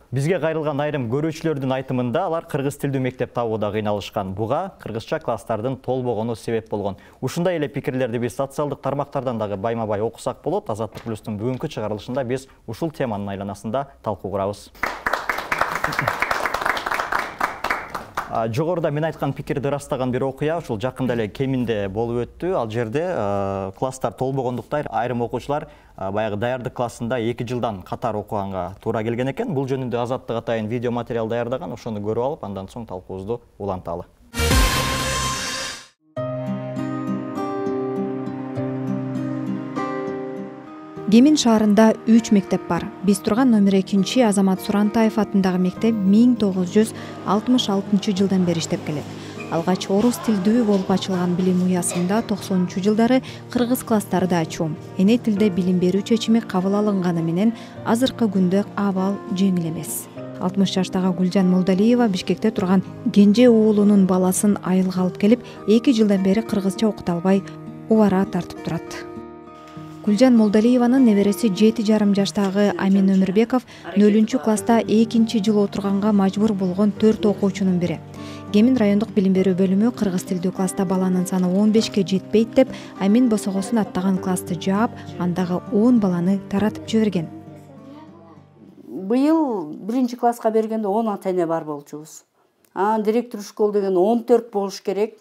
Бизге кайрылган айрым көрүүчүлөрдүн айтымында алар кыргыз тилдүү мектеп табууда кыйналышкан. Буга кыргызча класстардын толбогону себеп болгон. Ушундай эле пикирлерди биз социалдык тармактардан дагы байма-бай окусак болот. Азаттык плюстун бүгүнкү чыгарылышында биз ушул теманын айланасында талкуу курабыз. Жогоруда мен айткан пикирди ырастаган бир окуя ушул жакында эле Кеминде болуп өттү. Ал жерде класстар толбогондуктан айрым окуучулар баягы даярдык классында 2 жылдан катар окуганга туура келген экен. Бул жөнүндө Азаттык атайын видео материал даярдаган. Ошону көрүп алып, андан соң талкуубузду уланталы. Кемин шаарында 3 мектеп бар. Биз турган номер 2 Азамат Сурантаев атындагы мектеп 1966 жылдан бери иштеп келет. Алгач орус тилдүү болуп ачылган билим уясында 90-жылдары кыргыз класстарды ачуу, эне тилде билим берүү чечими кабыл алынганы менен азыркы күндө абал жеңил эмес. 60 жаштагы Гүлжан Молдалиева Бишкекте турган кенже уулунун баласын айылга алып келип, 2 жылдан бери кыргызча окута албай убара тартып турат. Гүлжан Молдалиеванын небереси 7,5 жаштагы Амин Өмүрбеков 0-класста 2 жыл отурганга мажбур болгон 4 окуучунун бири. Кемин райондук билим берүү бөлүмү кыргыз тилдүү класста баланын саны 15ке жетпейт деп, Амин босогосун аттаган классты жаап, андагы 10 баланы таратып жиберген. Быйыл 1-класска бергенде 10 ата-эне бар болчубуз. Директор школ деген 14 болуш керек.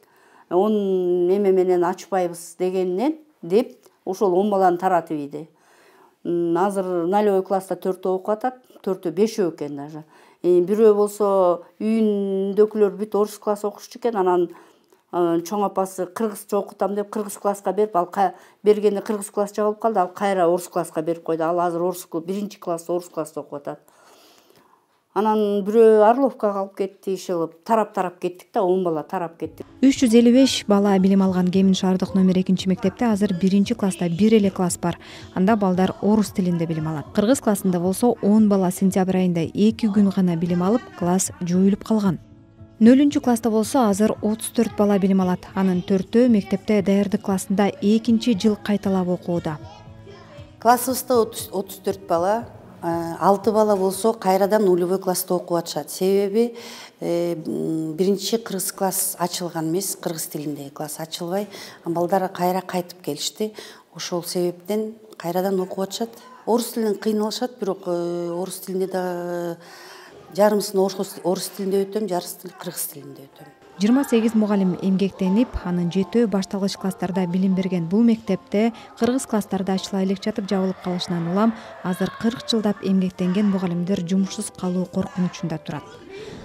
10 неме менен ачпайбыз дегеннен деп ошол 10 баланы таратып ийди. Азыр 0-класста 4 окуп атат, 4 5 экен даже. Бирөө болсо үйүндөгүлөр бүт орус класс окушчу экен, анан чоң апасы кыргызча окутам деп кыргыз класска берип, ал бергенде кыргыз классча болуп калды, ал кайра орус класска берип койду. Ал азыр 1-класс орус класста окуп атат. Анан бирөө Орловкага алып кетти, иш кылып, тарап кеттик да, 10 бала тарап кетти. 355 бала билим алган Кемин шаардык номер 2 мектепте азыр 1-класста 1 эле класс бар. Анда балдар орус тилинде билим алат. Кыргыз классында болсо 10 бала сентябрь айында 2 күн гана билим алып, класс жоюлуп калган. 0-класста болсо азыр 34 бала билим алат. Анын 4-өө мектепте даярдык классында 2 жыл кайталап окууда. Классыбызда 34 бала, 6 бала болсо кайрадан 0-класста окуп атышат. Себеби 1 кыргыз класс ачылган эмес, кыргыз тилиндеги класс ачылбай, балдар кайра кайтып келишти. Ошол себептен кайрадан окуп атышат. Орус тилинен кыйналышат, бирок орус тилинде да жарымсын орус тилинде өтөм, жарысын кыргыз тилинде өтөм. 28 мугалим эмгектенип, анын 7 башталгыч класстарда билим берген бул мектепте кыргыз класстарда ачыла элек жатып жабылып калышынан улам азыр 40 жылдап эмгектенген мугалимдер жумушсуз калуу коркунучунда турат.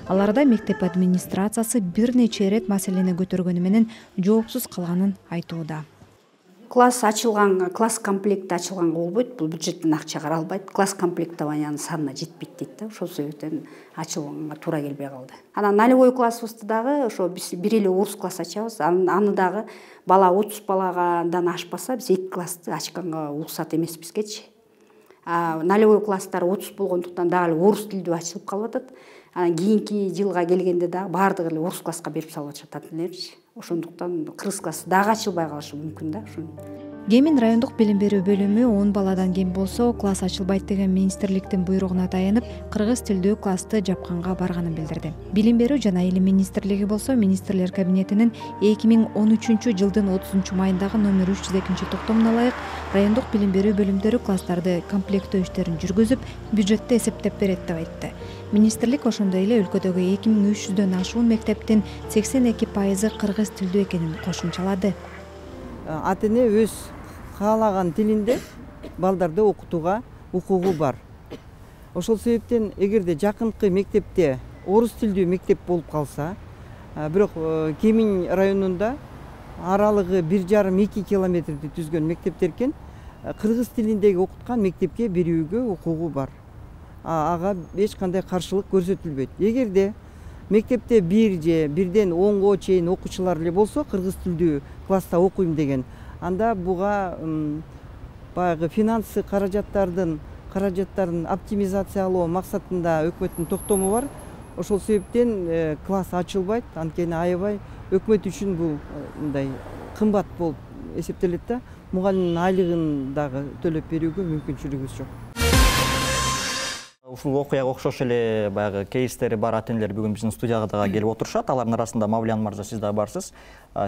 Аларда мектеп администрациясы бир нече ирет маселени көтөргөнү менен жоопсуз калганын айтууда. Класс ачылганга, класс комплекти ачылганга болбойт, бул бюджеттен акча каралбайт. Класс комплектованиянын санына жетпейт дейт да, ошол себептен ачылганга туура келбей калды. Анан 0-классыбызды дагы ошо биз бир эле орус класс ачабыз. Аны дагы бала 30 баладан ашпаса, биз 2 классты ачканга уруксат эмес бизгечи. 0-класстар 30 болгондуктан дагы орус тилдүү ачылып калып атат. Анан кийинки жылга келгенде дагы баардыгы эле орус класска берип салып атышат ата-энелерчи. Ошондуктан кыргыз классы дагы ачылбай калышы мүмкүн да. Кемин райондук билим берүү бөлүмү 10 баладан кем болсо класс ачылбайт деген министрликтин буйругуна таянып, кыргыз тилдүү классты жапканга барганын билдирди. Билим берүү жана илим министрлиги болсо министрлер кабинетинин 2013 жылдын 30 майындагы номер 302 токтомуна ылайык райондук билим берүү бөлүмдөрү класстарды комплектөө иштерин жүргүзүп, бюджетти эсептеп берет деп айтты. Министрлик ошондой эле өлкөдөгү 2300дөн ашуун мектептин 82% кыргыз тилдүү экенин кошумчалады. Ата-эне өз каалаган тилинде балдарды окутууга укугу бар. Ошол себептен эгерде жакынкы мектепте орус тилдүү мектеп болуп калса, бирок Кемин районунда аралыгы 1,5-2 километрди түзгөн мектептер экен, кыргыз тилиндеги окуткан мектепке берүүгө укугу бар. Ага эч кандай каршылык көрсөтүлбөйт. Эгерде мектепте 1 же 1ден 10го чейин окуучулар эле болсо, кыргыз тилдүү класста окуйм деген, анда буга баягы финансы каражаттарын оптимизациялоо максатында өкмөттүн токтому бар. Ошол себептен класс ачылбайт, анткени аябай өкмөт үчүн бул мындай кымбат болуп эсептелет да, мугалимдин айлыгын дагы төлөп берүүгө мүмкүнчүлүгүбүз жок. Ушул окуяга окшош эле баягы кейстери бар ата-энелер бүгүн биздин студияга дагы келип отурушат. Алардын арасында Мавлиян мырза, сиз да барсыз.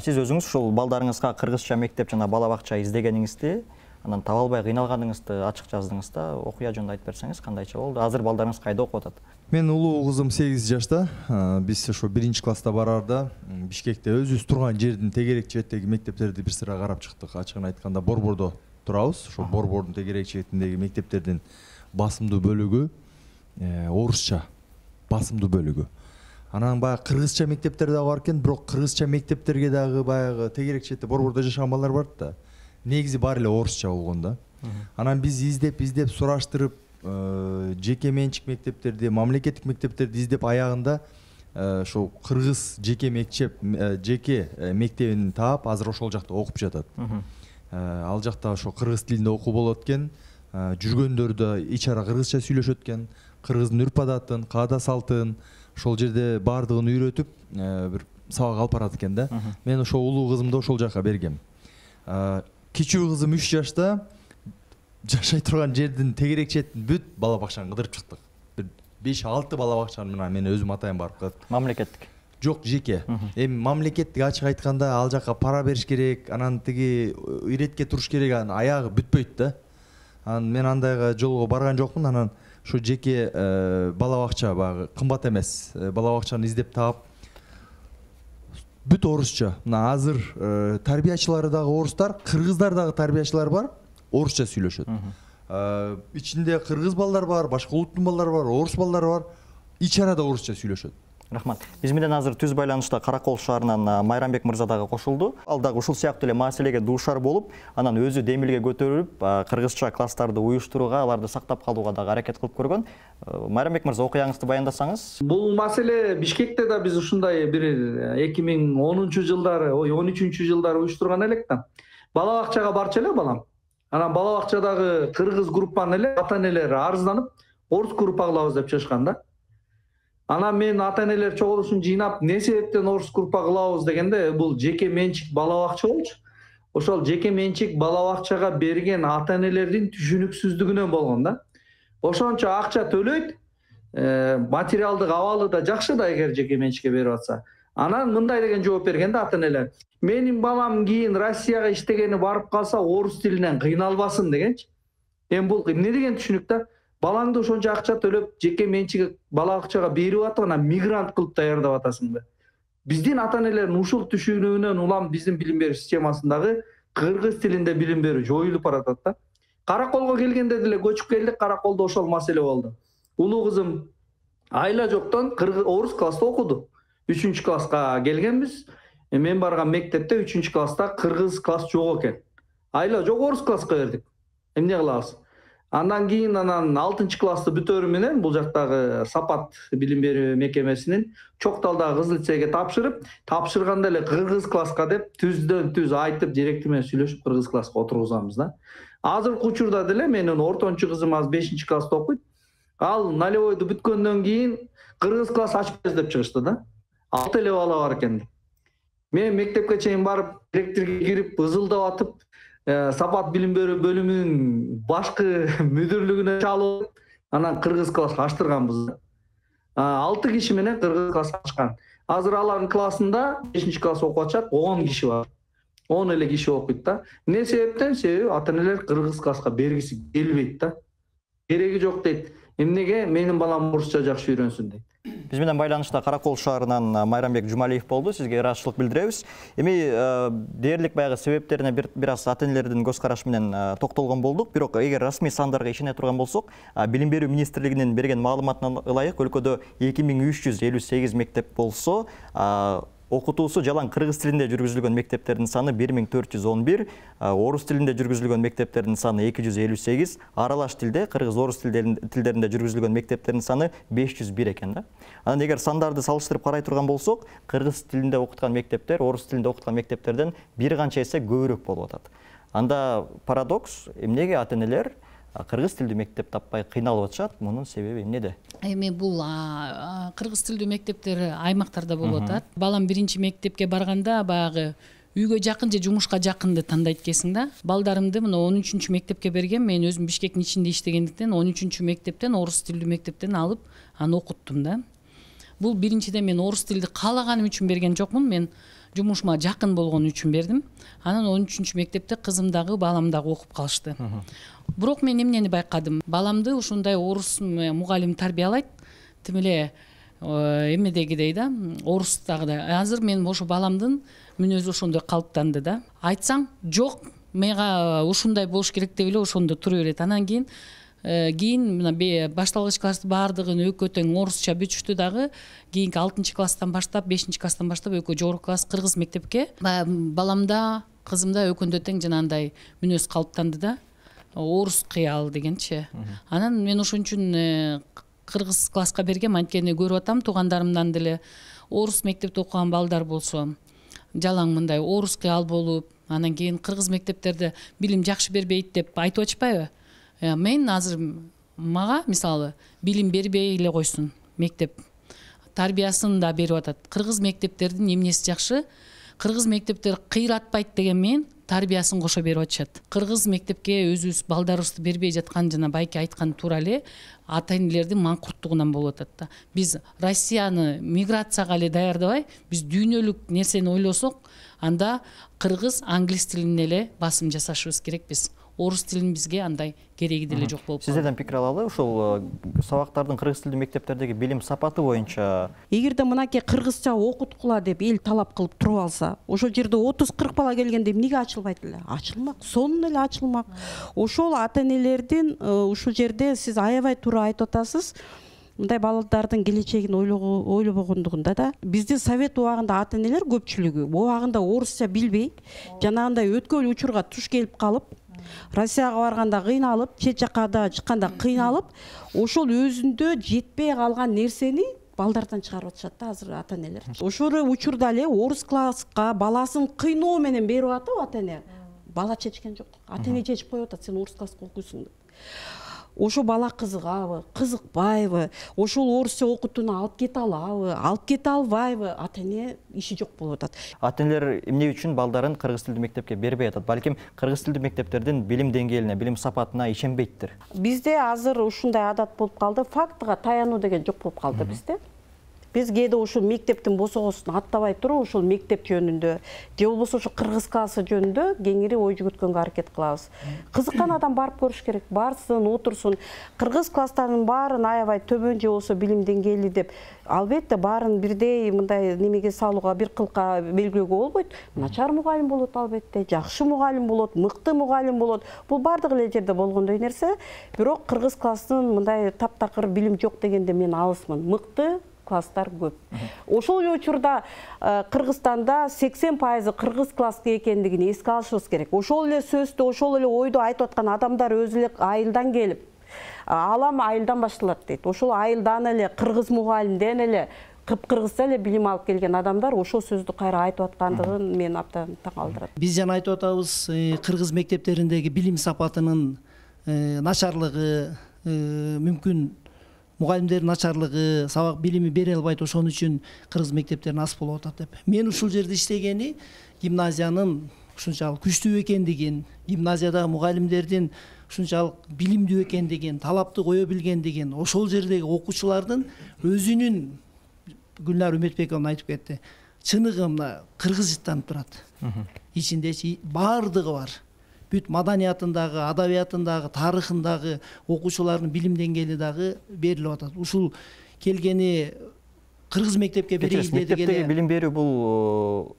Сиз өзүңүз ушул балдарыңызга кыргызча мектеп жана бала бакча издегениңизди, анан таба албай кыйналганыңызды ачык жаздыңыз да. Окуя жөнүндө айтып берсеңиз кандайча болду? Азыр балдарыңыз кайда окуп атат? Мен улуу кызым 8 жашта. Биз ошо 1-класста барарда Бишкекте өзүбүз турган жердин тегерек чебеттеги мектептерди бир сыра карап чыктык. Ачыгын айтканда Борбордо турабыз. Ошо Борбордун тегерек чебетиндеги мектептердин басымдуу бөлүгү орусча, басымдуу бөлүгү. Анан баягы кыргызча мектептер дагы бар экен, бирок кыргызча мектептерге дагы баягы тегерек чебетте Борбордо жашаган балдар бар да. Негизи баары эле орусча болгон да. Анан биз издеп сураштырып, жеке менчик мектептерди, мамлекеттик мектептерди издеп аягында ошо кыргыз жеке мектебин таап, азыр ошол жакта окуп жатат. Ал жакта ошо кыргыз тилинде окуу болот экен. Жүргөндөрдө ич ара кыргызча сүйлөшөт экен. Кыргыздын үрп адатын, каада салтын ошол жерде баардыгын үйрөтүп, бир сабак алып барат экен да. Мен ошо улуу кызымды ошол жака бергем. Кичүү кызым 3 жашта жашай турган жердин тегерек чебетин бүт бала бакчаны кыдырып чыктык. Бир 5-6 бала бакчаны мен өзүм атайын барып калат. Мамлекеттик? Жок, жеке. Эми мамлекеттик ачык айтканда ал жака пара бериш керек, анан тиги иретке туруш керек, анан аягы бүтпөйт да. Анан мен андайга жолго барган жокмун. Анан ошо жеке бала бакча багы кымбат эмес бала бакчаны издеп таап, бүт орусча. Мына азыр тарбиячылары дагы орустар, кыргыздар дагы тарбиячылар бар, орусча сүйлөшөт. Ичинде кыргыз балдар бар, башка улуттун балдары бар, орус балдары бар. Ич арада орусча сүйлөшөт. Рахмат. Биз менен азыр түз байланышта Каракол шаарынан Майрамбек мырза дагы кошулду. Ал дагы ушул сыяктуу эле маселеге дуушар болуп, анан өзү демилге көтөрүп, кыргызча класстарды уюштурууга, аларды сактап калууга дагы аракет кылып көргөн. Майрамбек мырза, окуяңызды баяндасаңыз. Бул маселе Бишкекте да биз ушундай бир 2010-жылдары, 13-жылдары уюштурган элек да. Бала бакчага барчу эле балам. Анан бала бакчадагы кыргыз группаны эле ата-энелер арызданып, орус группа кылабыз деп чыгышкан да. Анан мен ата-энелер чогулушун жыйнап, не себептен орус группа кылабыз дегенде, бул жеке менчик бала бакча болчу. Ошол жеке менчик бала бакчага берген ата-энелердин түшүнүксүздүгүнөн болгон да. Ошончо акча төлөйт, материалдык абалы да жакшы да эгер жеке менчикке берип атса. Анан мындай деген жооп берген да ата-энелер. Менин балам кийин Россияга иштегени барып калса орус тилинен кыйналбасын дегенчи. Эми бул эмне деген түшүнүк да? Балаңды ошончо акча төлөп, жеке менчик бала бакчага берип атып, анан мигрант кылып даярдап атасыңбы? Биздин ата-энелердин ушул түшүнүгүнөн улам биздин билим берүү системасындагы кыргыз тилинде билим берүү жоюлуп баратат да. Караколго келгенде деле көчүп келдик, Караколдо ошол маселе болду. Улуу кызым айла жоктон орус класста окуду. 3-класска келгенбиз. Мен барган мектепте 3-класста кыргыз класс жок экен. Айла жок, орус класска бердик. Эмне кылабыз? Андан кийин 6-классты бүтөрү менен бул жактагы Сапат билим берүү мекемесинин Чокталдагы кыз лицейге тапшырганда эле кыргыз класска деп түздөн түз айтып, директор менен сүйлөшүп кыргыз класска отургузабыз да. Азыркы учурда деле менин ортончу кызым азыр 5-класста окуйт. Ал налевойду бүткөндөн кийин кыргыз класс ачпайбыз деп чыгышты да. 6 эле бала бар экен. Мен мектепке чейин барып, директорго кирип, ызылдап атып, Сапат билим берүү бөлүмүнүн башкы мүдүрлүгүнө чалып, анан кыргыз класс ачтырганбыз. 6 киши менен кыргыз класс ачкан. Азыр алардын классында 5-класс окуп атышат, 10 киши бар. 10 эле киши окуйт да. Эмне себептен? Себеби ата-энелер кыргыз класска бергиси келбейт да. Кереги жок дейт. Эмнеге? Менин балам орусча жакшы үйрөнсүн дейт. Биз менен байланышта Каракол шаарынан Майрамбек Жумалиев болду. Сизге ыраазычылык билдиребиз. Эми дээрлик баягы себептерине бир аз ата-энелердин көз карашы менен токтолгон болдук. Бирок эгер расмий сандарга ишене турган болсок, билим берүү министрлигинин берген маалыматына ылайык өлкөдө 2358 мектеп болсо, окутуусу жалаң кыргыз тилинде жүргүзүлгөн мектептердин саны 1411, орус тилинде жүргүзүлгөн мектептердин саны 258, аралаш тилде кыргыз орус тилдеринде жүргүзүлгөн мектептердин саны 501 экен да. Анан эгер сандарды салыштырып карай турган болсок, кыргыз тилинде окуткан мектептер орус тилинде окуткан мектептерден бир канча эсе көбүрөөк болуп атат. Анда парадокс, эмнеге ата-энелер кыргыз тилдүү мектеп таппай кыйналып атышат? Мунун себеби эмнеде? Эми бул кыргыз тилдүү мектептер аймактарда болуп атат. Балам 1-мектепке барганда баягы үйгө жакын же жумушка жакынды тандайт экенсиң да. Балдарымды мына 13 мектепке берген. Мен өзүм Бишкектин ичинде иштегендиктен 13 мектептен орус тилдүү мектептен алып аны окуттум да. Бул биринчиден мен орус тилди каалаганым үчүн берген жокмун. Мен жумушума жакын болгон үчүн бердим. Анан 13 мектепте кызым дагы балам дагы окуп калышты. Бирок мен эмнени байкадым? Баламды ушундай орус мугалим тарбиялайт. Тим эле эмедегидей да, орустагыдай. Азыр мен ошо баламдын мүнөзү ошондой калыптанды да. Айтсаң, жок, мага ушундай болуш керек деп эле ошондо тура берет. Анан кийин мына башталгыч класстын баардыгын экөө тең орусча бүтүштү дагы. Кийинки 6-класстан баштап, 5-класстан баштап экөө жогорку класс кыргыз мектепке. Баламда, кызымда экөөндө тең жанагындай мүнөз калыптанды да. Орус кыял дегенчи. Анан мен ошон үчүн кыргыз класска бергем, анткени көрүп атам туугандарымдан деле орус мектепте окуган балдар болсо жалаң мындай орус кыял болуп, анан кийин кыргыз мектептерде билим жакшы бербейт деп айтып атышпайбы? Мен азыр мага мисалы билим бербей эле койсун, мектеп тарбиясын да берип атат. Кыргыз мектептердин эмнеси жакшы? Кыргыз мектептер кыйратпайт деген мен тарбиясын кошо берип атышат. Кыргыз мектепке өзүбүз балдарыбызды бербей жаткан жана байке айткан туура эле ата-энелердин маңкурттугунан болуп атат да. Биз Россияны миграцияга эле даярдабай, биз дүйнөлүк нерсени ойлосок, анда кыргыз, англис тилине эле басым жасашыбыз керек. Биз орус тилин бизге андай кереги деле жок болуп калды. Сиздерден пикир алалы, ушул сабактардын кыргыз тилдүү мектептердеги билим сапаты боюнча. Эгерде мынакей кыргызча окуткула деп эл талап кылып туруп алса, ошол жерде 30-40 бала келгенде эмнеге ачылбайт эле? Ачылмак, сонун эле ачылмак. Ошол ата-энелердин ушул жерде сиз аябай туура айтып атасыз. Мындай балдардын келечегин ойлобогондугунда да биздин совет убагында ата-энелер көпчүлүгү убагында орусча билбей, жанагындай өткөл учурга туш келип калып, Россияга барганда кыйналып, чет жакка да чыкканда кыйналып, ошол өзүндө жетпей калган нерсени балдардан чыгарып атышат да азыр ата-энелер. Ошол учурда эле орус класска баласын кыйноо менен берип атып ата-эне. Бала чечкен жок. Ата-эне чечип коюп атат, сен орус класска окуйсуң деп. Ошо бала кызыгабы, кызыкпайбы, ошол орусча окутууну алып кете алабы, алып кете албайбы, ата-эне иши жок болуп атат. Ата-энелер эмне үчүн балдарын кыргыз тилдүү мектепке бербей атат? Балким кыргыз тилдүү мектептердин билим деңгээлине, билим сапатына ишенбейттир. Бизде азыр ушундай адат болуп калды, фактыга таянуу деген жок болуп калды бизде. Биз кээде ушул мектептин босогосун аттабай туруп, ушул мектеп жөнүндө, же болбосо ошо кыргыз классы жөнүндө кеңири ой жүгүрткөнгө аракет кылабыз. Кызыккан адам барып көрүш керек, барсын, отурсун. Кыргыз класстарынын баарын аябай төмөн же болсо билим деңгээли деп, албетте баарын бирдей мындай немеге салууга, бир кылка белгилөөгө болбойт. Начар мугалим болот албетте, жакшы мугалим болот, мыкты мугалим болот. Бул бардык эле жерде болгондой нерсе. Бирок кыргыз классын мындай таптакыр билим жок дегенде мен алысмын. Мыкты класстар көп. Ошол учурда Кыргызстанда 80% кыргыз классы экендигин эске алышыбыз керек. Ошол эле сөздү, ошол эле ойду айтып аткан адамдар өзү эле айылдан келип, алам айылдан башталат дейт. Ошол айылдан эле кыргыз мугалимден эле кыргызча эле билим алып келген адамдар ошол сөздү кайра айтып аткандыгын мен абдан таң калтырат. Биз жана айтып атабыз, кыргыз мектептериндеги билим сапатынын начарлыгы, мүмкүн мугалимдердин начарлыгы, сабак билими бере албайт, ошон үчүн кыргыз мектептерин аз болуп атат деп. Мен ушул жерде иштегени гимназиянын ушунчалык күчтүү экендигин, гимназияда мугалимдердин ушунчалык билимдүү экендигин, талапты кое билгендигин, ошол жердеги окуучулардын өзүнүн Гүлнар Үмөтбековна айтып кетти. Чыныгы мына кыргызчаттанып турат. Ичиндечи бардыгы бар. Бүт маданиятындагы, адабиятындагы, тарыхындагы окуучулардын билим деңгээли дагы берилип атат. Ушул келгени кыргыз мектепке берейин дегенде. Мектептеги билим берүү бул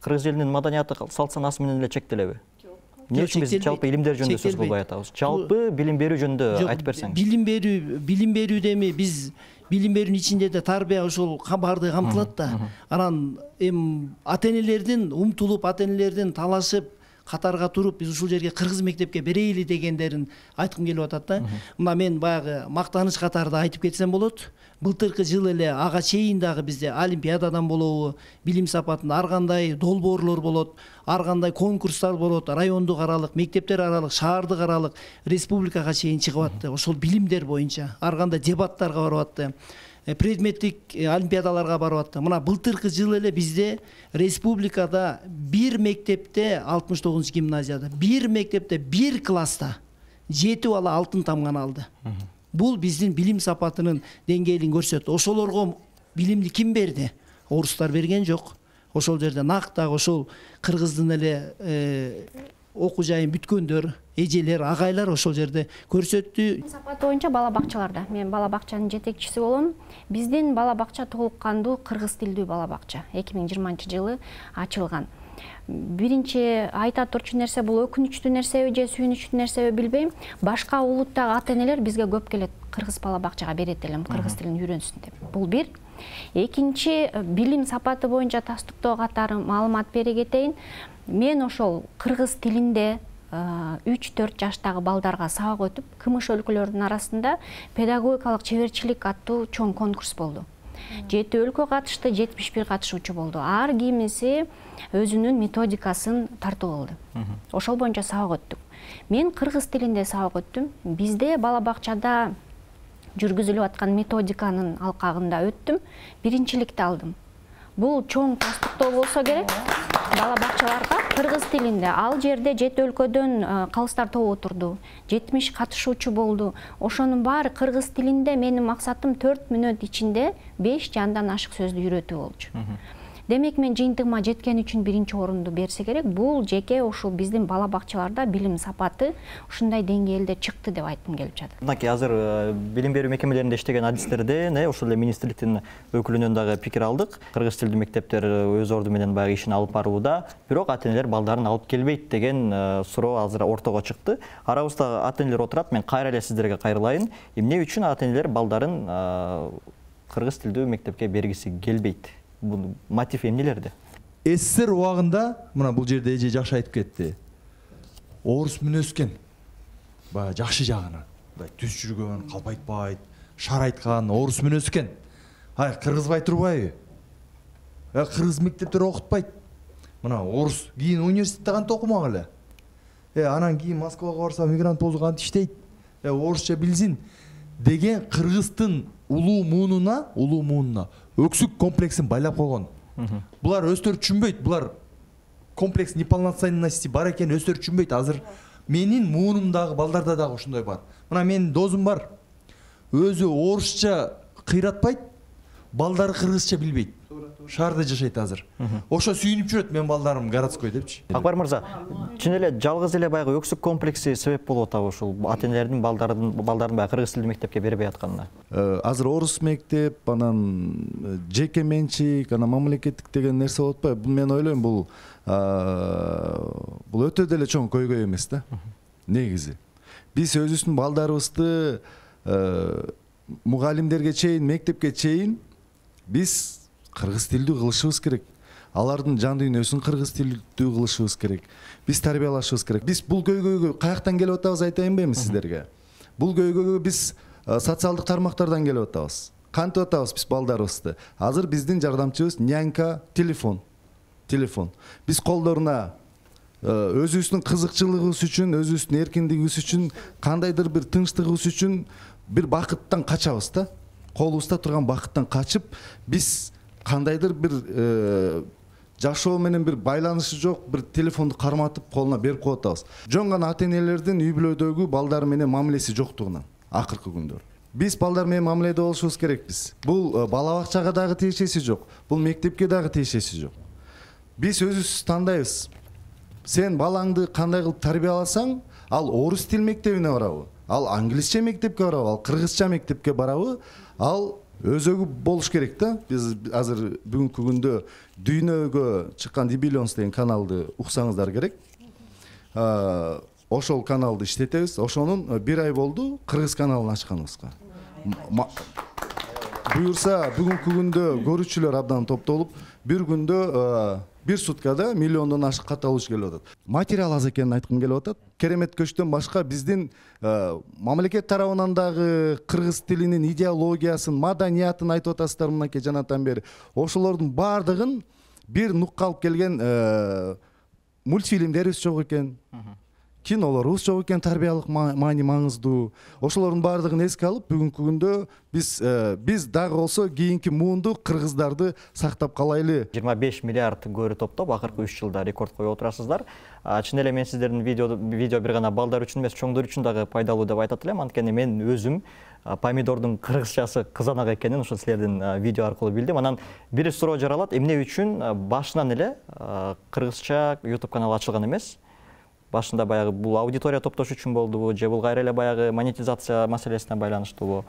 кыргыз элинин маданияты, салт санасы менен эле чектелеби? Эмне үчүн биз жалпы илимдер жөнүндө сөз кылбай атабыз? Жалпы билим берүү жөнүндө айтып берсең. Билим берүүдө эми биз билим берүүнүн ичинде да тарбия ошол бардыгы камтылат да. Анан ата-энелердин умтулуп, ата-энелердин талашып катарга туруп, биз ушул жерге кыргыз мектепке берейли дегендерин айткым келип атат да. Мына мен баягы мактаныч катарында айтып кетсем болот. Былтыркы жылы эле ага чейин дагы бизде олимпиададан болобу, билим сапатында ар кандай долбоорлор болот, ар кандай конкурстар болот, райондук аралык, мектептер аралык, шаардык аралык, республикага чейин чыгып атты. Ошол билимдер боюнча ар кандай дебаттарга барып атты. предметтик олимпиадаларга барып атты. Мына былтыркы жылы эле бизде республикада бир мектепте 69 гимназияда, бир мектепте бир класста 7 бала алтын тамганы алды. Бул биздин билим сапатынын деңгээлин көрсөттү. Ошолорго билимди ким берди? Орустар берген жок. Ошол жерде нактагы ошол кыргыздын эле окуу жайын бүткөндөр, эжелер, агайлар ошол жерде көрсөттү. Сапаты боюнча бала бакчаларда мен бала бакчанын жетекчиси болом. Биздин бала бакча толук кандуу кыргыз тилдүү бала бакча 2020-жылы ачылган. Биринчи айта турчу нерсе бул өкүнүчтүү нерсеби же сүйүнүчтүү нерсеби билбейм. Башка улуттагы ата-энелер бизге көп келет, кыргыз бала бакчага берет элем, кыргыз тилин үйрөнсүн деп. Бул бир. Экинчи, билим сапаты боюнча тастыктоо катары маалымат бере кетейин. Мен ошол кыргыз тилинде 3-4 жаштагы балдарга сабак өтүп, КМШ өлкөлөрүнүн арасында педагогикалык чеберчилик аттуу чоң конкурс болду. 7 өлкө катышты, 71 катышуучу болду. Ар кимиси өзүнүн методикасын тартып алды. Ошол боюнча сабак өттүк. Мен кыргыз тилинде сабак өттүм. Бизде бала бакчада жүргүзүлүп аткан методиканын алкагында өттүм. Биринчиликти алдым. Бул чоң тастыктоо болсо керек. Бала бакчаларга кыргыз тилинде ал жерде 7 өлкөдөн калыстар тобу отурду. 70 катышуучу болду. Ошонун баары кыргыз тилинде. Менин максатым 4 мүнөт ичинде 5 жандан ашык сөздү үйрөтүү болчу. Демек мен жыйынтыгыма жеткен үчүн биринчи орунду берсе керек. Бул жеке ушул биздин бала бакчаларда билим сапаты ушундай деңгээлде чыкты деп айткым келип жатат. Мынакей азыр билим берүү мекемелеринде иштеген адистерден ошол эле министрликтин өкүлүнөн дагы пикир алдык. Кыргыз тилдүү мектептер өз орду менен баягы ишин алып барууда, бирок ата-энелер балдарын алып келбейт деген суроо азыр ортого чыкты. Арабызда ата-энелер отурат. Мен кайра эле сиздерге кайрылайын. Эмне үчүн ата-энелер балдарын кыргыз тилдүү мектепке бергиси келбейт? Бул мотив эмнелерде? СССР убагында мына бул жерде эже жакшы айтып кетти. Орус менен өскөн. Баягы жакшы жагынан. Түз жүргөн, калп айтпайт, шар айткан, орус менен өскөн. Кыргызбай турбайбы? Кыргыз мектептер окутпайт. Мына орус кийин университетте кантип окумак эле? Анан кийин Москвага барса мигрант болсо кантип иштейт? Орусча билсин деген кыргыздын улуу муунуна өксүк комплексин байлап койгон. Булар өздөрү түшүнбөйт. Булар комплекс неполноценности бар экенин өздөрү түшүнбөйт. Азыр менин муунумдагы балдарда дагы ошондой бар. Мына менин досум бар. Өзү орусча кыйратпайт, балдары кыргызча билбейт. Шаарда жашайт азыр. Ошо сүйүнүп жүрөт мен балдарым городской депчи. Акбар мырза, чын эле жалгыз эле баягы өксүк комплекси себеп болуп атабы ушул ата-энелердин балдарын баягы кыргыз тилдүү мектепке бербей атканына? Азыр орус мектеп, анан жеке менчик, анан мамлекеттик деген нерсе болуп атпайбы? Бул мен ойлойм, бул өтө деле чоң көйгөй эмес да. Негизи биз өзүбүздүн балдарыбызды мугалимдерге чейин, мектепке чейин биз кыргыз тилдүү кылышыбыз керек. Алардын жан дүйнөсүн кыргыз тилдүү кылышыбыз керек. Биз тарбиялашыбыз керек. Биз бул көйгөйгө каяктан келип атабыз айтайынбы эми сиздерге? Бул көйгөйгө биз социалдык тармактардан келип атабыз. Кантип атабыз биз балдарыбызды? Азыр биздин жардамчыбыз нянька, телефон. Биз колдоруна өзүбүздүн кызыкчылыгыбыз үчүн, өзүбүздүн эркиндигибиз үчүн, кандайдыр бир тынчтыгыбыз үчүн бир бакыттан качабыз да. Колубузда турган бакыттан качып, биз кандайдыр бир жашоо менен бир байланышы жок бир телефонду карматып колуна берип коюп атабыз. Жөн гана ата-энелердин үй бүлөдөгү балдар менен мамилеси жоктугунан акыркы күндөр. Биз балдар менен мамиледе болушубуз керекпиз. Бул бала бакчага дагы тиешеси жок. Бул мектепке дагы тиешеси жок. Биз өзүбүз тандайбыз. Сен балаңды кандай кылып тарбияласаң, ал орус тил мектебине барабы? Ал англисче мектепке барабы? Ал кыргызча мектепке барабы? Ал өзөгү болуш керек да. Биз азыр бүгүнкү күндө дүйнөгө чыккан Дибиллионс деген каналды уксаңыздар керек. Ошол каналды иштетебиз. Ошонун 1 ай болду кыргыз каналын ачканыбызга. Буюрса бүгүнкү күндө көрүүчүлөр абдан топтолуп, бир күндө бир суткада миллиондон ашык катталуучу келип атат. Материал аз экенин айткым келип атат. Керемет көчтөн башка биздин мамлекет тарабынан дагы кыргыз тилинин идеологиясын, маданиятын айтып атасыздар мынакей жанатан бери. Ошолордун баардыгын бир нукка алып келген мультфильмдерибиз жок экен. кинолорубуз жок экен, тарбиялык маани маңыздуу. Ошолордун баардыгын эске алып, бүгүнкү күндө биз дагы болсо кийинки муунду кыргыздарды сактап калайлы. 25 миллиард көрүү топтоп акыркы 3 жылда рекорд коюп отурасыздар. Чын эле мен сиздердин видео бир гана балдар үчүн эмес, чоңдор үчүн дагы пайдалуу деп айтат элем. Анткени мен өзүм помидордун кыргызчасы кызанак экенин ошол силердин видео аркылуу билдим. Анан бир суроо жаралат, эмне үчүн башынан эле кыргызча YouTube канал ачылган эмес? Башында баягы бул аудитория топтош үчүн болдубу, же бул кайра эле баягы монетизация маселесине байланыштуубу?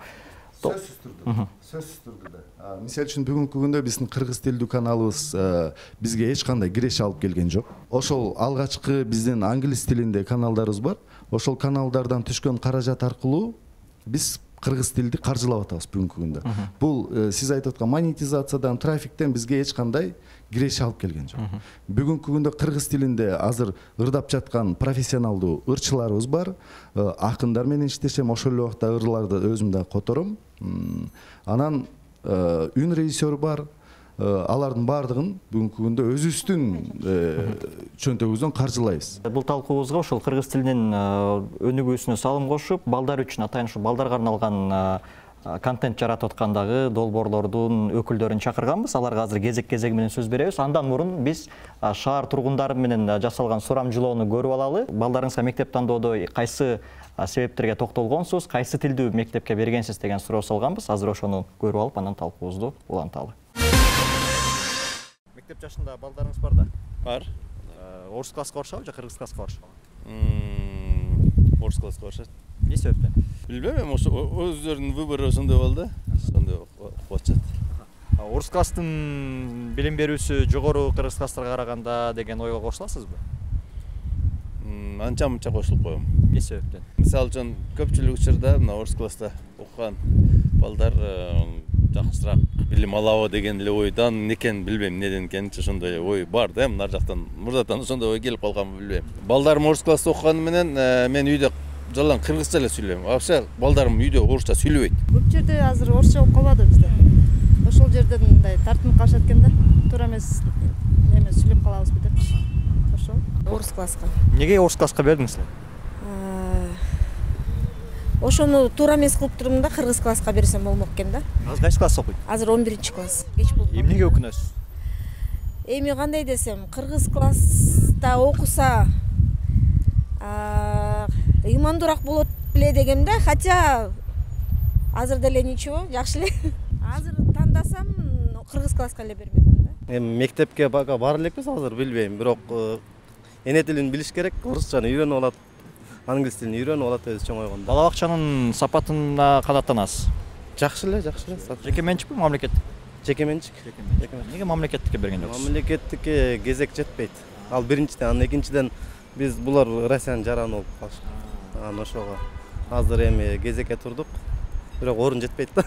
Сөзсүз түрдө да. Мисалы үчүн бүгүнкү күндө биздин кыргыз тилдүү каналыбыз бизге эч кандай киреше алып келген жок. Ошол алгачкы биздин англис тилинде каналдарыбыз бар. Ошол каналдардан түшкөн каражат аркылуу биз кыргыз тилди каржылап атабыз бүгүнкү күндө. Бул сиз айтып аткан монетизациядан, трафиктен бизге эч кандай киреше алып келген жок. Бүгүнкү күндө кыргыз тилинде азыр ырдап жаткан профессионалдуу ырчыларыбыз бар. Акындар менен иштешем, ошол эле убакта ырларды өзүм да котором. Анан үн режиссер бар. Алардын баардыгын бүгүнкү күндө өзүбүздүн чөнтөгүбүздөн каржылайбыз. Бул талкуубузга ошол кыргыз тилинин өнүгүүсүнө салым кошуп, балдар үчүн, атайын ушу балдарга арналган контент жаратып аткандагы долбоорлордун өкүлдөрүн чакырганбыз. Аларга азыр кезек-кезеги менен сөз беребиз. Андан мурун биз шаар тургундары менен жасалган сурамжылоону көрүп алалы. Балдарыңызга мектеп тандоодо кайсы себептерге токтолгонсуз, кайсы тилдүү мектепке бергенсиз деген суроо салганбыз. Азыр ошону көрүп алып, анан талкуубузду уланталы. Мектеп жашында балдарыңыз бар да? Бар. Орус класска барышабы же кыргыз класска барышабы? Орус класска барышат. Эмне себептен? Билбейм, эми ошо өздөрүнүн выбору ошондой болду. Ошондой окуп атышат. Орус класстын билим берүүсү жогору кыргыз класстарга караганда деген ойго кошуласызбы? Анча-мынча кошулуп коем. Эмне себептен? Мисалы үчүн көпчүлүк учурда мына орус класста окуган балдар жакшыраак билим алабы деген эле ойдан экен, билбейм эмнеден экенинчи ошондой ой бар да, мына жактан мурдатан ошондой ой келип калганбы билбейм. Балдарым орус класста окуганы менен мен үйдө жалаң кыргызча эле сүйлөйм. Вообще балдарым үйдө орусча сүйлөбөйт. Көп жерде азыр орусча окуп калбады бизде. Ошол жерден мындай тартынып калышат экен да. Туура эмес эме сүйлөп калабызбы депчи. Ошол орус класска. Эмнеге орус класска бердиңиздер? Ошону туура эмес кылып турдум да, кыргыз класска берсем болмок экен да. Азыр кайсы класс окуйт? Азыр 11-класс. Кеч болуп. Эмнеге өкүнөсүз? Эми кандай десем, кыргыз класста окуса ыймандуураак болот беле дегем да, хотя азыр деле ничего, жакшы эле. Азыр тандасам кыргыз класска эле бермекмин да. Эми мектепке бага бара элекпиз азыр, билбейм, бирок эне тилин билиш керек, орусчаны үйрөнүп алат, англис тилин үйрөнүп алат өзү чоң ойгондо. Бала бакчанын сапатына канааттанасыз? Жакшы эле, жакшы эле. Жеке менчикпи, мамлекеттик? Жеке менчик. Эмнеге мамлекеттикке берген жоксуз? Мамлекеттикке кезек жетпейт. Ал биринчиден, анан экинчиден биз булар Россиянын жараны болуп калышты. Анан ошого азыр эми кезекке турдук. Бирок орун жетпейт да.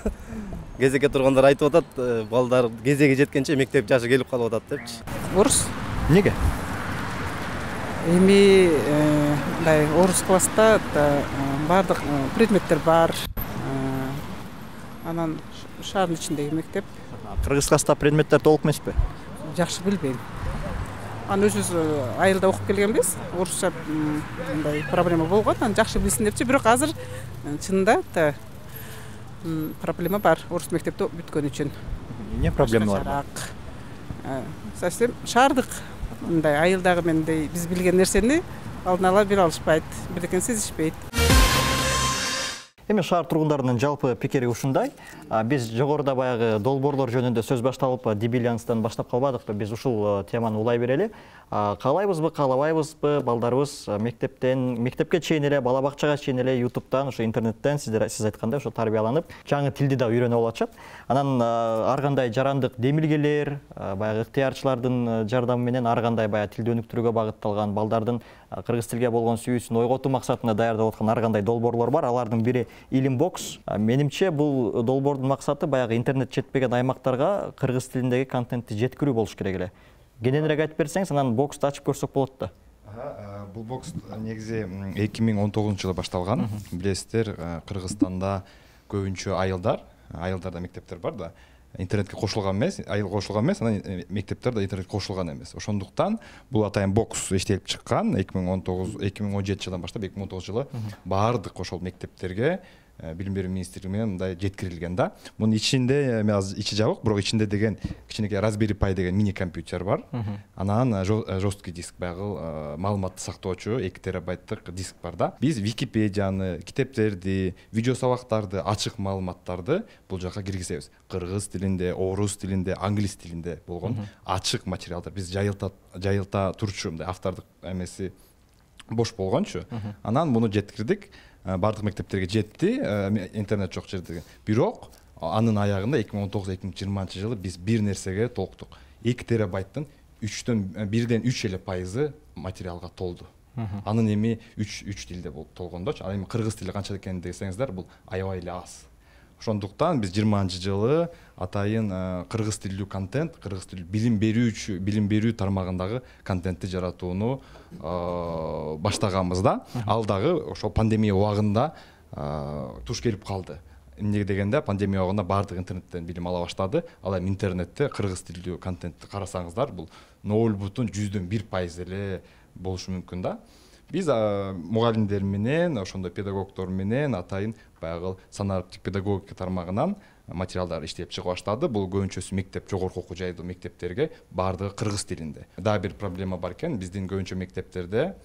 Кезекке тургандар айтып атат, балдар кезеги жеткенче мектеп жашы келип калып атат депчи. Орус. Эмнеге? Эми мындай орус класста баардык предметтер бар. Анан шаардын ичиндеги мектеп. Кыргыз класста предметтер толук эмеспи? Жакшы билбейм. Аны өзүбүз айылда окуп келгенбиз. Орусча мындай проблема болгон, аны жакшы билсин депчи. Бирок азыр чынында проблема бар орус мектепте бүткөн үчүн. Эмне проблемалар бар? Совсем шаардык мындай айылдагы мендей биз билген нерсени алдын ала бере алышпайт, билекен сезишпейт. Эми шаар тургундарынын жалпы пикири ушундай. Биз жогоруда баягы долбоорлор жөнүндө сөз башталып, дебилянстан баштап калбадыкпы? Биз ушул теманы улай берели. Каалайбызбы, каалабайбызбы, балдарыбыз мектепке чейин эле, бала бакчага чейин эле YouTube'тан, ошо интернеттен сиз айткандай ошо тарбияланып, жаңы тилди да үйрөнүп алып атышат. Анан ар кандай жарандык демилгелер, баягы ыктыярчылардын жардамы менен ар кандай баягы тилди өнүктүрүүгө багытталган, балдардын кыргыз тилге болгон сүйүүсүн ойготуу максатында даярдап аткан ар кандай долбоорлор бар. Алардын бири Илим Бокс. Менимче бул долбоордун максаты баягы интернет жетпеген аймактарга кыргыз тилиндеги контентти жеткирүү болуш керек эле. Кененирээк айтып берсеңиз, анан боксту ачып көрсөк болот да. Бул бокс негизи 2019-жылы башталган. Билесиздер, Кыргызстанда көбүнчө айылдарда мектептер бар да. интернетке кошулган эмес, айыл кошулган эмес, анан мектептер да интернетке кошулган эмес. Ошондуктан бул атайын бокс иштелип чыккан 2017 жылдан баштап 2019 жылы баардык ошол мектептерге билим берүү министрлиги менен мындай жеткирилген да. Мунун ичинде эми азыр ичи жабык, бирок ичинде деген кичинекей Raspberry Pi деген мини компьютер бар. Анан жесткий диск байгыл маалыматты сактоочу 2 терабайттык диск бар да. Биз Википедияны, китептерди, видео сабактарды, ачык маалыматтарды бул жака киргизебиз. Кыргыз тилинде, орус тилинде, англис тилинде болгон ачык материалдар. Биз жайылта турчу мындай автордук эмеси бош болгончу. Анан муну жеткирдик. Бардык мектептерге жетти, интернет жок жерде. Бирок анын аягында 2019-2020 жылы биз бир нерсеге толуктук. 2 терабайттын 1/3 эле пайызы материалга толду. Анын эми 3 тилде болуп толгондочу. Ал эми кыргыз тили канча экенин десеңиздер, бул аябай эле аз. Ошондуктан биз 20 жылы атайын кыргыз тилдүү контент, кыргыз тилдүү билим берүү тармагындагы контентти жаратууну баштаганбыз да. Ал дагы ошол пандемия убагында туш келип калды. Эмне дегенде пандемия убагында баардык интернеттен билим ала баштады. Ал эми интернетте кыргыз тилдүү контентти карасаңыздар, бул 0,1% эле болушу мүмкүн да. Биз мугалимдер менен, ошондой педагогдор менен атайын баягы санариптик педагогика тармагынан материалдар иштеп чыга баштады. Бул көбүнчөсү мектеп, жогорку окуу жайдуу мектептерге баардыгы кыргыз тилинде. Дагы бир проблема бар экен, биздин көбүнчө мектептерде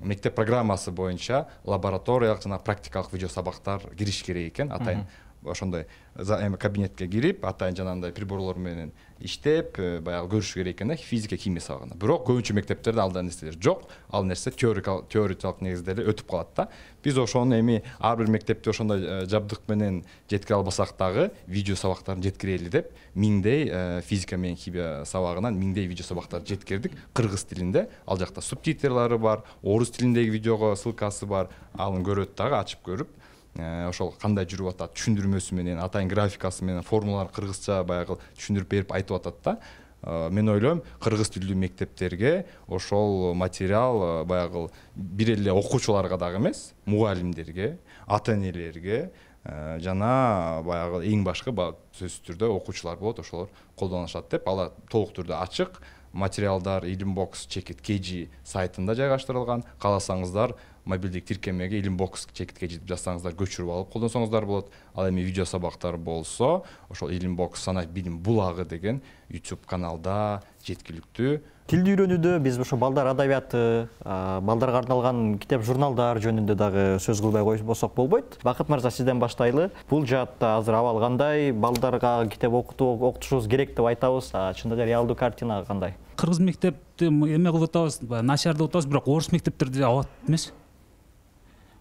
мектеп программасы боюнча лабораториялык жана практикалык видео сабактар кириш керек экен. Атайын ошондой кабинетке кирип, атайын жанагындай приборлор менен иштеп, баягы көрүш керек экен, физика, химия сабагында. Бирок көбүнчө мектептерде алдан нерселер жок. Ал нерсе теориялык негизде өтүп калат да. Биз ошону эми ар бир мектепте ошондой жабдык менен жеткире албасак дагы видео сабактарын жеткирели деп, 1000дей физика менен химия сабагынан 1000дей видео сабактар жеткирдик кыргыз тилинде. Ал жакта субтитрлары бар, орус тилиндеги видеого ссылкасы бар. Аны көрөт дагы, ачып көрүп, ошол кандай жүрүп атат түшүндүрмөсү менен, атайын графикасы менен, формулалар кыргызча баягы түшүндүрүп берип айтып атат да. Мен ойлойм, кыргыз тилдүү мектептерге ошол материал баягы бир эле окуучуларга дагы эмес, мугалимдерге, ата-энелерге жана баягы эң башкы сөзсүз түрдө окуучулар болот, ошолор колдонушат деп, алар толук түрдө ачык материалдар Ilimbox Chekit KG сайтында жайгаштырылган. Кааласаңыздар мобилдик тиркемеге Ilimbox Chekit KG деп жазсаңыздар көчүрүп алып колдонсоңуздар болот. Ал эми видео сабактар болсо, ошол Ilimbox Санай билим булагы деген YouTube каналда жеткиликтүү. Тилди үйрөнүүдө биз ошо балдар адабияты, балдарга арналган китеп, журналдар жөнүндө дагы сөз кылбай койбосок болбойт. Бакыт мырза, сизден баштайлы. Бул жаатта азыр абал кандай? Балдарга китеп окутушубуз керек деп айтабыз. Чында эле реалдуу картина кандай? Кыргыз мектепти эме кылып атабыз, начар деп атабыз, бирок орус мектептерде абат эмес.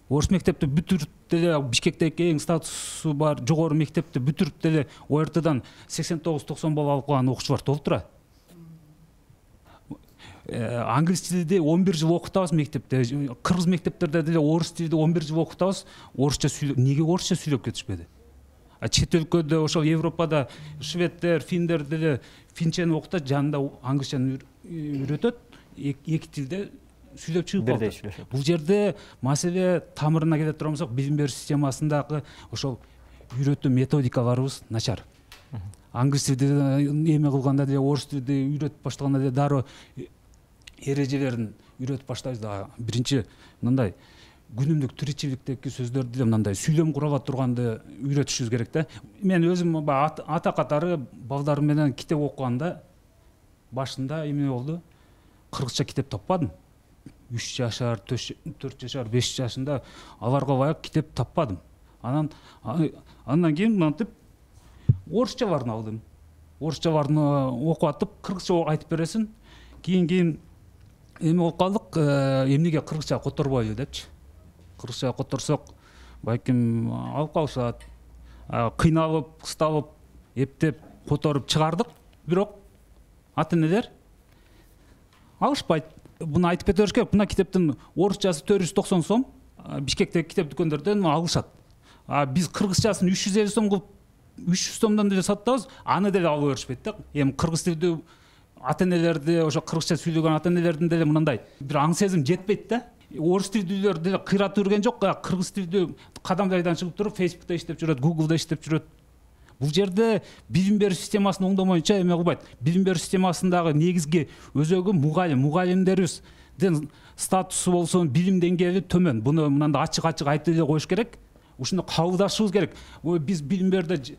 Орус мектепти бүтүрүп деле Бишкектеги эң статусу бар жогору мектепти бүтүрүп деле ОРТдан 89-90 балл алып калган окуучу бар толуп турат. Англис тилинде 11 жыл окутабыз мектепте, кыргыз мектептерде деле орус тилинде 11 жыл окутабыз. Орусча сүйлөп, неге орусча сүйлөп кетишпеди? Чет өлкөдө, ошол Европада шведтер, финдер деле финчени окутат, жанында англисчаны үйрөтөт, эки тилде сүйлөп чыгып калды. Бул жерде маселе тамырына келе турсак, билим берүү системасындагы ошол үйрөтүү методикаларыбыз начар. Англис тилде эме кылганда деле, орус тилде үйрөтүп баштаганда деле дароо эрежелерин үйрөтүп баштайбыз да. Биринчи мындай күнүмдүк тиричиликтеги сөздөрдү деле мындай сүйлөм кура ала турганды үйрөтүшүбүз керек да. Мен өзүм ата катары балдарым менен китеп окуганда башында эме болду. Кыргызча китеп таппадым. 3 жашар, 4 жашар, 5 жашында аларга ылайык китеп таппадым. Андан кийин мынтип орусчаларын алдым. Орусчаларын окуп атып, кыргызча айтып бересиң. Кийин эме болуп калдык, эмнеге кыргызча которбойлу депчи. Кыргызча которсок, балким алып калышат. Кыйналып, кысталып, эптеп, которуп чыгардык. Бирок ата-энелер алышпайт. Буну айтып кетериш керек. Мына китептин орусчасы 490 сом, Бишкектеги китеп дүкөндөрдөн алышат. Биз кыргызчасын 350 сом кылып, 300 сомдон деле сатабыз, аны деле алып беришпейт да. Эми кыргыз тилдүү ата-энелерди, ошо кыргызча сүйлөгөн ата-энелердин деле мындай бир аң сезим жетпейт да. Орус тилдүүлөр деле кыйратып жүргөн жок, кыргыз тилдүү кадамдайдан чыгып туруп, Facebook'та иштеп жүрөт, Google'да иштеп жүрөт. Бул жерде билим берүү системасын оңдомойнча эме кылбайт. Билим берүү системасындагы негизги өзөгү мугалимдерибиздин статусу болсо билим деңгээли төмөн. Буну мындай ачык айтып эле коюш керек. Ушуну кабылдашыбыз керек. Биз билим берүүдө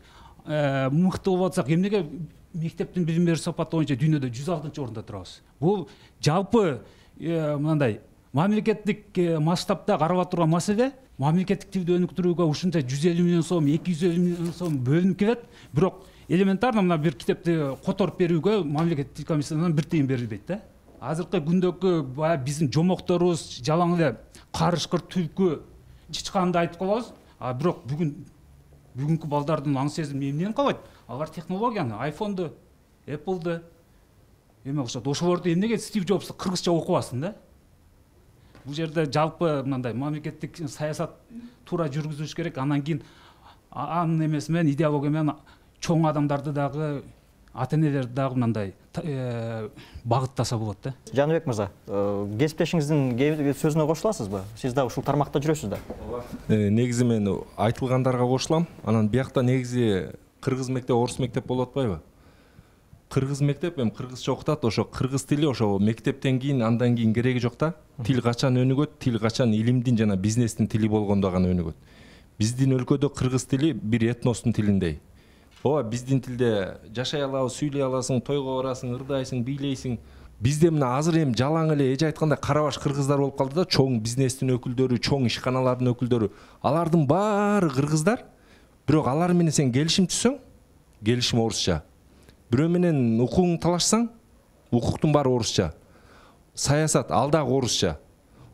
мыкты болуп атсак, эмнеге мектептин билим берүү сапаты боюнча дүйнөдө 106-орунда турабыз? Бул жалпы мындай мамлекеттик масштабта карап турган маселе. Мамлекеттик тилди өнүктүрүүгө ушунча 150 миллион сом, 250 миллион сом бөлүнүп келет. Бирок элементарно мына бир китепти которуп берүүгө мамлекеттик комиссиядан бир тыйын берилбейт да. Азыркы күндөгү баягы биздин жомокторубуз жалаң эле карышкыр, түлкү, чычканды айтып калабыз. Бирок бүгүнкү балдардын аң сезими эмнени каалайт? Алар технологияны, айфонду, Apple'ды эме кылышат. Ошолорду эмнеге Стив Джобсты кыргызча окубасын да? Бул жерде жалпы мындай мамлекеттик саясат туура жүргүзүлүш керек. Анан кийин анын эмеси менен идеология менен чоң адамдарды дагы, ата-энелерди дагы мындай багыттаса болот да. Жаныбек мырза, кесиптешиңиздин сөзүнө кошуласызбы? Сиз дагы ушул тармакта жүрөсүз да? Негизи мен айтылгандарга кошулам. Анан биякта негизи кыргыз мектеп, орус мектеп болуп атпайбы? Кыргыз мектеп эми кыргызча окутат, ошо кыргыз тили ошо мектептен кийин андан кийин кереги жок да. Тил качан өнүгөт? Тил качан илимдин жана бизнестин тили болгондо гана өнүгөт. Биздин өлкөдө кыргыз тили бир этностун тилиндей. Ооба, биздин тилде жашай алабыз, сүйлөй аласың, тойго барасың, ырдайсың, бийлейсиң. Бизде мына азыр эми жалаң эле эже айткандай карабаш кыргыздар болуп калды да, чоң бизнестин өкүлдөрү, чоң ишканалардын өкүлдөрү. Алардын баары кыргыздар. Бирок алар менен сен келишим түзсөң, келишим орусча. Бирөө менен укугуңду талашсаң, укуктун баары орусча. Саясат ал дагы орусча.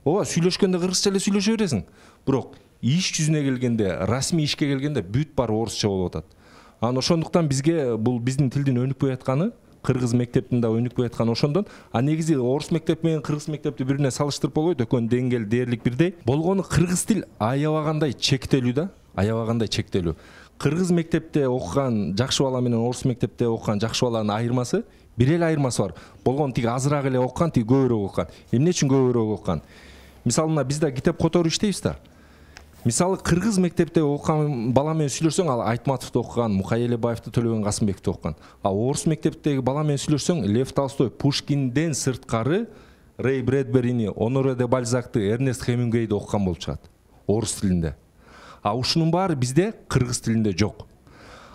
Ооба, сүйлөшкөндө кыргызча эле сүйлөшө бересиң. Бирок иш жүзүнө келгенде, расмий ишке келгенде бүт баары орусча болуп атат. Анан ошондуктан бизге бул биздин тилдин өнүкпөй атканы, кыргыз мектептин да өнүкпөй атканы ошондон. Негизи орус мектеп менен кыргыз мектепти бирине салыштырып болбойт, экөөнүн деңгээл дээрлик бирдей. Болгону кыргыз тил аябагандай чектелүү да, аябагандай чектелүү. Кыргыз мектепте окуган жакшы бала менен орус мектепте окуган жакшы баланын айырмасы, бир эле айырмасы бар. Болгону тиги азыраак эле окуган, тиги көбүрөөк окуган. Эмне үчүн көбүрөөк окуган? Мисалы мына бизде китеп которуп иштейбиз да. Мисалы кыргыз мектепте окуган бала менен сүйлөшсөң, ал Айтматовду окуган, Мукай Элебаевди, Төлөгөн Касымбекти окуган. Орус мектептеги бала менен сүйлөшсөң, Лев Толстой, Пушкинден сырткары Рэй Брэдберини, Оноре де Бальзакты, Эрнест Хемингуэйди окуган болуп чыгат орус тилинде. Ушунун баары бизде кыргыз тилинде жок.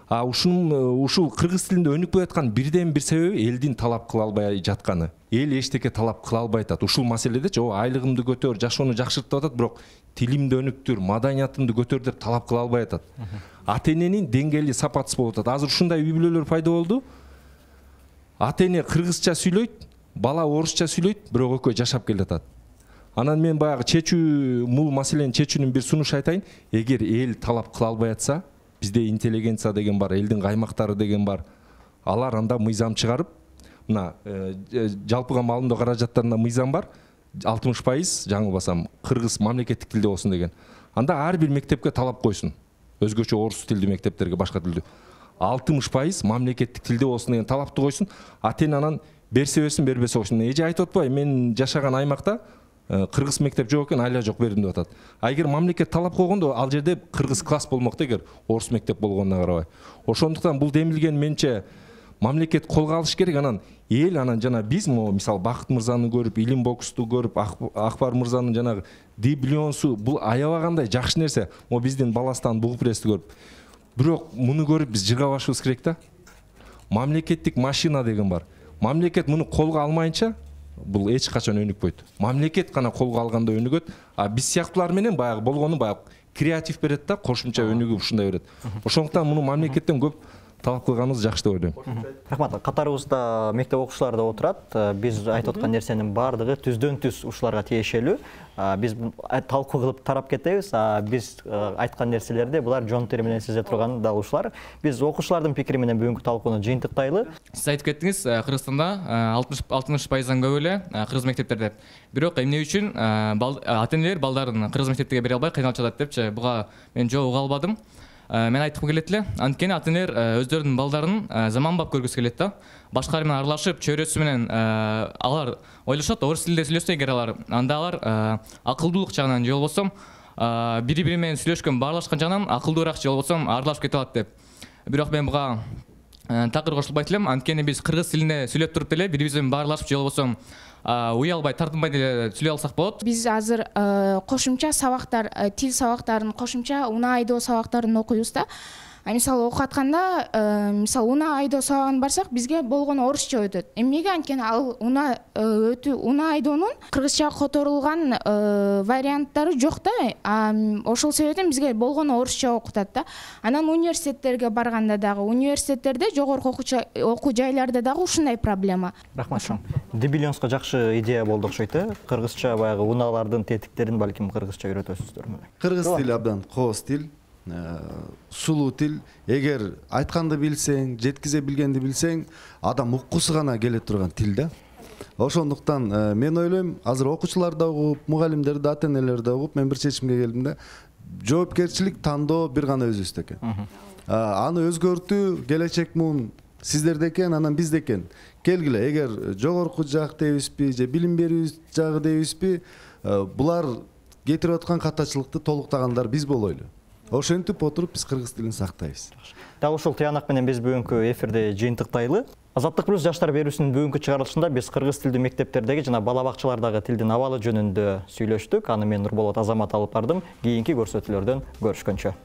Ушул кыргыз тилинде өнүкпөй аткан бирден бир себеби элдин талап кыла албай жатканы. Эл эчтеке талап кыла албай атат. Ушул маселедечи, айлыгымды көтөр, жашоону жакшырт деп атат, бирок тилимди өнүктүр, маданиятымды көтөр деп талап кыла албай атат. Ата-эненин деңгээли сапатсыз болуп атат. Азыр ушундай үй-бүлөлөр пайда болду. Ата-эне кыргызча сүйлөйт, бала орусча сүйлөйт, бирок экөө жашап келатат. Анан мен баягы бул маселени чечүүнүн бир сунушу айтайын. Эгер эл талап кыла албай атса, бизде интеллигенция деген бар, элдин каймактары деген бар. Алар анда мыйзам чыгарып, мына жалпыга маалымдоо каражаттарында мыйзам бар. 60% жаңылбасам кыргыз мамлекеттик тилде болсун деген. Анда ар бир мектепке талап койсун. Өзгөчө орус тилдүү мектептерге, башка тилдүү. 60% мамлекеттик тилде болсун деген талапты койсун. Ата-эне анан берсе берсин, бербесе койсун. Эже айтып атпайбы, мен жашаган аймакта кыргыз мектеп жок экен, айла жок бердим деп атат. Эгер мамлекет талап койгондо, ал жерде кыргыз класс болмок да, эгер орус мектеп болгонуна карабай. Ошондуктан бул демилген менче мамлекет колго алыш керек. Анан эл, анан жана биз, мисалы Бакыт мырзаны көрүп, Илим боксту көрүп, Акбар мырзанын жанагы Диблионсу, бул аябагандай жакшы нерсе. Биздин Баластан Бугупрессти көрүп. Бирок муну көрүп биз жыргабашыбыз керек да. Мамлекеттик машина деген бар. Мамлекет муну колго алмайынча бул эч качан өнүкпөйт. Мамлекет гана колго алганда өнүгөт. Биз сыяктуулар менен баягы болгону баягы креатив берет да, кошумча өнүгүп ушундай берет. Ошондуктан муну мамлекеттен көп талап кылганыбыз жакшы деп ойлойм. Рахмат. Катарыбызда мектеп окуучулары да отурат. Биз айтып аткан нерсенин баардыгы түздөн түз ушуларга тиешелүү. Биз талкуу кылып тарап кетебиз. Биз айткан нерселерди булар жон тери менен сезе турган да ушулар. Биз окуучулардын пикири менен бүгүнкү талкууну жыйынтыктайлы. Сиз айтып кеттиңиз, Кыргызстанда 60% көбү эле кыргыз мектептерде. Бирок эмне үчүн ата-энелер балдарын кыргыз мектептерге бере албай кыйналып жатат депчи, буга мен жол уга албадым. Мен айтып келет эле, анткени ата-энелер өздөрүнүн балдарын заманбап көргүсү келет да. Башкалар менен аралашып, чөйрөсү менен алар ойлошот, орус тилинде сүйлөшсө эгер анда алар акылдуулук жагынан же болбосо бири-бири менен сүйлөшкөн, баарлашкан жагынан акылдуураак же болбосо аралашып кете алат деп. бирок мен буга такыр кошулбайт элем, анткени биз кыргыз тилинде сүйлөп туруп деле бири биз менен баарлашып же болбосо уялбай тартынбай деле сүйлөй алсак болот. Биз азыр кошумча сабактар, тил сабактарын кошумча унаа айдоо сабактарын окуйбуз да. Мисалы окуп атканда, мисалы унаа айдоо сабагына барсак, бизге болгону орусча өтөт. Эмнеге? Анткени ал унаа айдоонун кыргызча которулган варианттары жок да. Ошол себептен бизге болгону орусча окутат да. Анан университеттерге барганда дагы, университеттерде, жогорку окуу жайларда дагы ушундай проблема. Рахмат чоң. Дебилионско жакшы идея болду окшойт, кыргызча баягы унаалардын тетиктерин балким кыргызча үйрөтөсүздөр. Кыргыз тили абдан кооз тил. Сулуу тил. Эгер айтканды билсең, жеткизе билгенди билсең, адам уккусу гана келе турган тил да. Ошондуктан мен ойлойм, азыр окуучулар да угуп, мугалимдер да, ата-энелер да угуп, мен бир чечимге келдим да. Жоопкерчилик тандоо бир гана өзүбүздө экен. Аны өзгөртүү келечек муун сиздерде экен, анан бизде экен. Келгиле, эгер жогорку жак дейбизби, же билим берүү жагы дейбизби, булар кетирип аткан катачылыкты толуктагандар биз болойлу. Ошентип отуруп биз кыргыз тилин сактайбыз. Дал ушул тыянак менен биз бүгүнкү эфирде жыйынтыктайлы. Азаттык плюс жаштар берүүсүнүн бүгүнкү чыгарылышында биз кыргыз тилдүү мектептердеги жана бала бакчалардагы тилдин абалы жөнүндө сүйлөштүк. Аны мен Нурболот Азамат алып бардым. Кийинки көрсөтүүлөрдөн көрүшкөнчө.